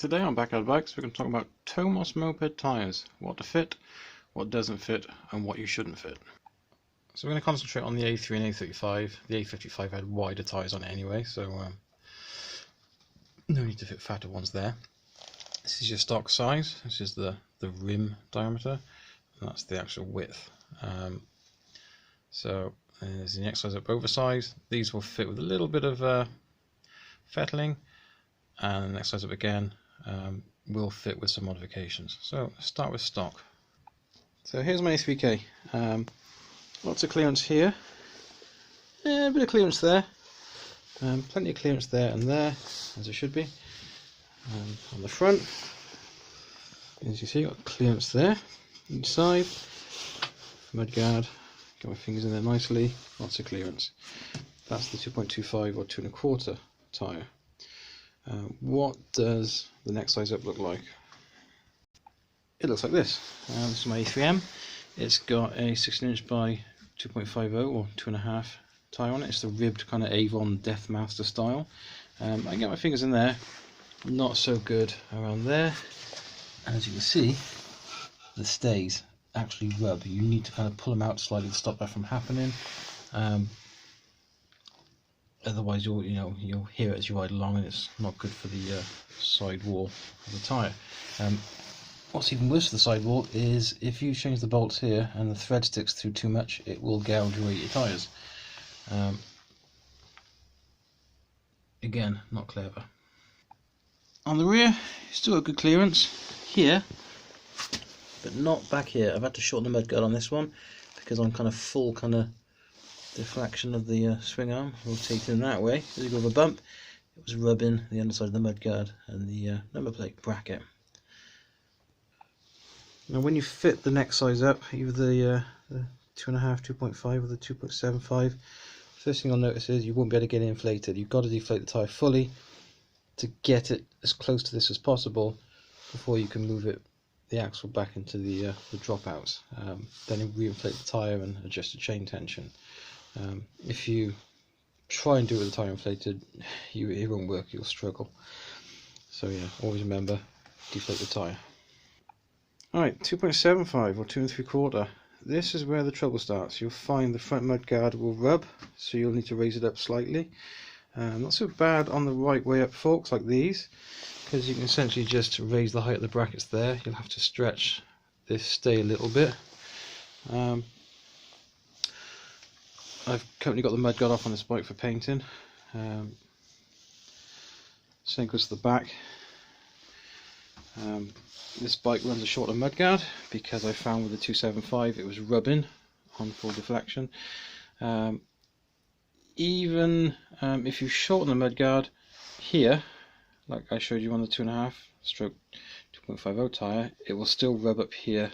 Today on Backyard Bikes we're going to talk about Tomos moped tyres, what to fit, what doesn't fit and what you shouldn't fit. So we're going to concentrate on the A3 and A35. The A55 had wider tyres on it anyway, so no need to fit fatter ones there. This is your stock size, this is the rim diameter, and that's the actual width. So there's the next size up oversized. These will fit with a little bit of fettling, and the next size up again will fit with some modifications. So let's start with stock. So here's my A3K. Lots of clearance here, a bit of clearance there, plenty of clearance there and there, as it should be. On the front, as you see, got clearance there, inside, mudguard, got my fingers in there nicely, lots of clearance. That's the 2.25 or 2 1/4 tyre. What does the next size up look like? It looks like this. This is my A3M. It's got a 16" by 2.50 or 2.5 tyre on it. It's the ribbed kind of Avon Deathmaster style. I can get my fingers in there, not so good around there. And as you can see, the stays actually rub. You need to kind of pull them out slightly to stop that from happening. Otherwise you'll hear it as you ride along, and it's not good for the side wall of the tyre. What's even worse for the side wall is if you change the bolts here and the thread sticks through too much, it will gouge away your tyres. Again, not clever. On the rear, still got good clearance here, but not back here. I've had to shorten the mudguard on this one because I'm kind of full deflection of the swing arm, rotating that way. As you go over a bump, it was rubbing the underside of the mudguard and the number plate bracket. Now when you fit the next size up, either the 2.5, 2.5 or the 2.75, first thing you'll notice is you won't be able to get it inflated. You've got to deflate the tyre fully to get it as close to this as possible before you can move the axle back into the dropouts. Then you reinflate the tyre and adjust the chain tension. If you try and do it with the tyre inflated, it won't work, you'll struggle. So yeah, always remember, deflate the tyre. Alright, 2.75 or 2 3/4. This is where the trouble starts. You'll find the front mudguard will rub, so you'll need to raise it up slightly. Not so bad on the right way up forks like these, because you can essentially just raise the height of the brackets there. You'll have to stretch this stay a little bit. I've currently got the mudguard off on this bike for painting. Same goes to the back. This bike runs a shorter mudguard because I found with the 275 it was rubbing on full deflection. Even if you shorten the mudguard here, like I showed you on the 2.5 stroke 2.50 tyre, it will still rub up here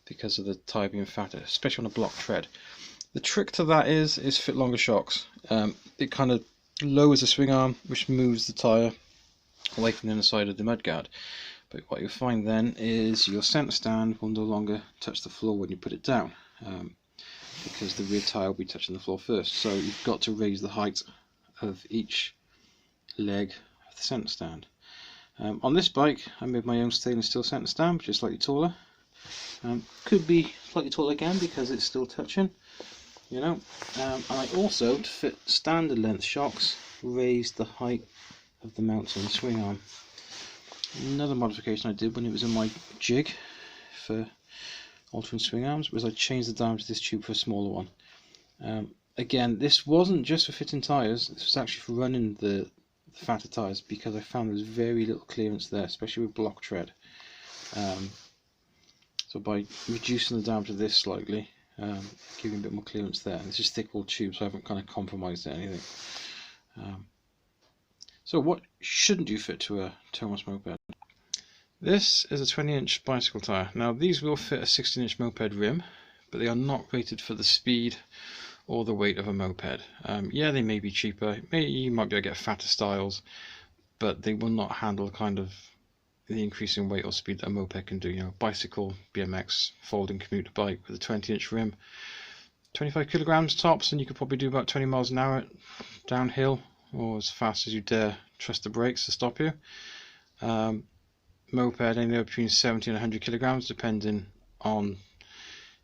because of the tyre being fatter, especially on a block tread. The trick to that is fit longer shocks. It kind of lowers the swing arm, which moves the tyre away from the inner side of the mudguard. But what you'll find then is your centre stand will no longer touch the floor when you put it down, because the rear tyre will be touching the floor first. So you've got to raise the height of each leg of the centre stand. On this bike I made my own stainless steel centre stand, which is slightly taller. Could be slightly taller again because it's still touching, and I also, to fit standard length shocks, raised the height of the mounts on the swing arm. Another modification I did when it was in my jig for altering swing arms was I changed the diameter of this tube for a smaller one. Again, this wasn't just for fitting tyres, this was actually for running the fatter tyres, because I found there was very little clearance there, especially with block tread. So by reducing the diameter of this slightly, giving a bit more clearance there. This is thick wall tube, so I haven't kind of compromised it or anything. So what shouldn't you fit to a Tomos moped? This is a 20" bicycle tyre. Now these will fit a 16" moped rim, but they are not rated for the speed or the weight of a moped. Yeah, they may be cheaper, you might be able to get fatter styles, but they will not handle kind of the increase in weight or speed that a moped can do. Bicycle, BMX, folding commuter bike with a 20" rim, 25 kilograms tops, and you could probably do about 20 miles an hour downhill, or as fast as you dare trust the brakes to stop you. Moped anywhere between 70 and 100 kilograms, depending on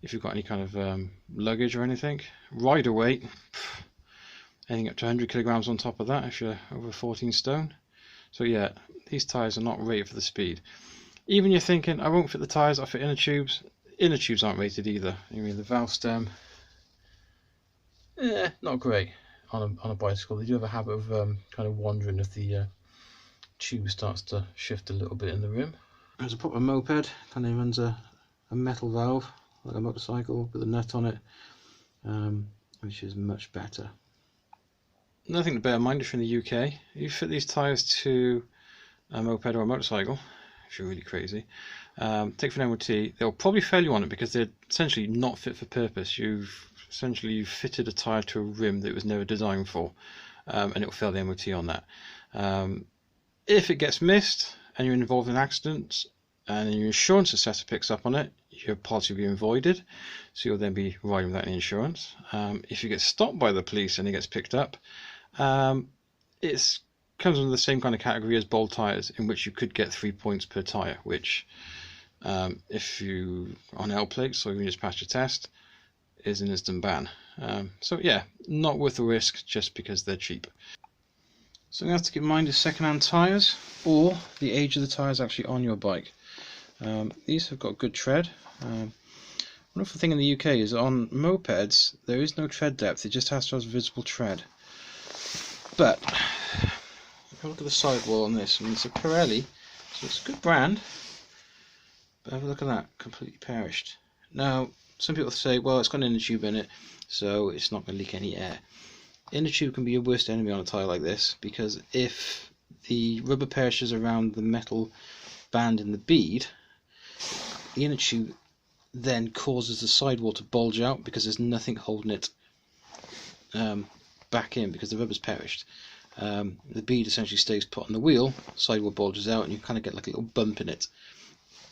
if you've got any kind of luggage or anything. Rider weight, anything up to 100 kilograms on top of that if you're over 14 stone. So yeah, these tyres are not rated for the speed. Even you're thinking, I won't fit the tyres, I'll fit inner tubes. Inner tubes aren't rated either. I mean, the valve stem, not great on a bicycle. They do have a habit of kind of wandering if the tube starts to shift a little bit in the rim. There's a proper moped, kind of runs a metal valve like a motorcycle with a nut on it, which is much better. Another thing to bear in mind if you're in the UK, if you fit these tyres to a moped or a motorcycle, if you're really crazy, take for an MOT, they'll probably fail you on it because they're essentially not fit for purpose. You've fitted a tyre to a rim that it was never designed for, and it'll fail the MOT on that. If it gets missed and you're involved in accidents and your insurance assessor picks up on it, your policy will be voided, so you'll then be riding without any insurance. If you get stopped by the police and it gets picked up, it comes under the same kind of category as bold tyres, in which you could get 3 points per tyre, which if you on L plates or you just passed your test, is an instant ban. So yeah, not worth the risk just because they're cheap. So you have to keep in mind is second-hand tyres or the age of the tyres actually on your bike. These have got good tread. Wonderful thing in the UK is on mopeds there is no tread depth, it just has to have visible tread. But if you look at the sidewall on this, and it's a Pirelli, so it's a good brand, but have a look at that, completely perished. Now some people say, well, it's got an inner tube in it, so it's not going to leak any air. Inner tube can be your worst enemy on a tyre like this, because if the rubber perishes around the metal band in the bead, the inner tube then causes the sidewall to bulge out because there's nothing holding it back in because the rubber's perished. The bead essentially stays put on the wheel, sidewall bulges out, and you kind of get like a little bump in it.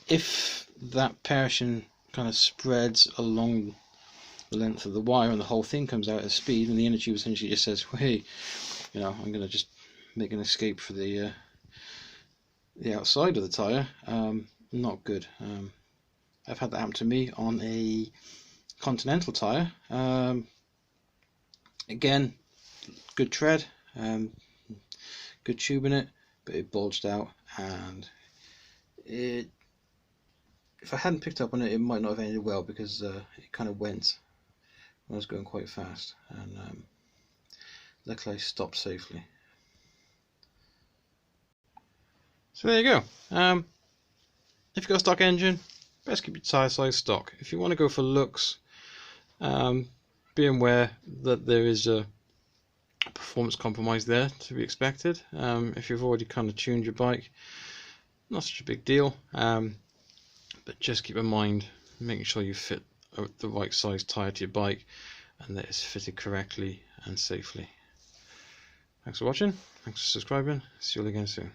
If that perishing kind of spreads along the length of the wire and the whole thing comes out at speed, and the inner tube essentially just says, hey, you know, I'm going to just make an escape for the outside of the tyre, not good. I've had that happen to me on a Continental tyre. Again, good tread, good tube in it, but it bulged out, and if I hadn't picked up on it, it might not have ended well, because it kind of went when I was going quite fast, and luckily I stopped safely. So there you go. If you've got a stock engine, best keep your tyre size stock. If you want to go for looks, be aware that there is a performance compromise there to be expected. If you've already kind of tuned your bike, not such a big deal, but just keep in mind making sure you fit the right size tyre to your bike and that it's fitted correctly and safely. Thanks for watching, thanks for subscribing, see you all again soon.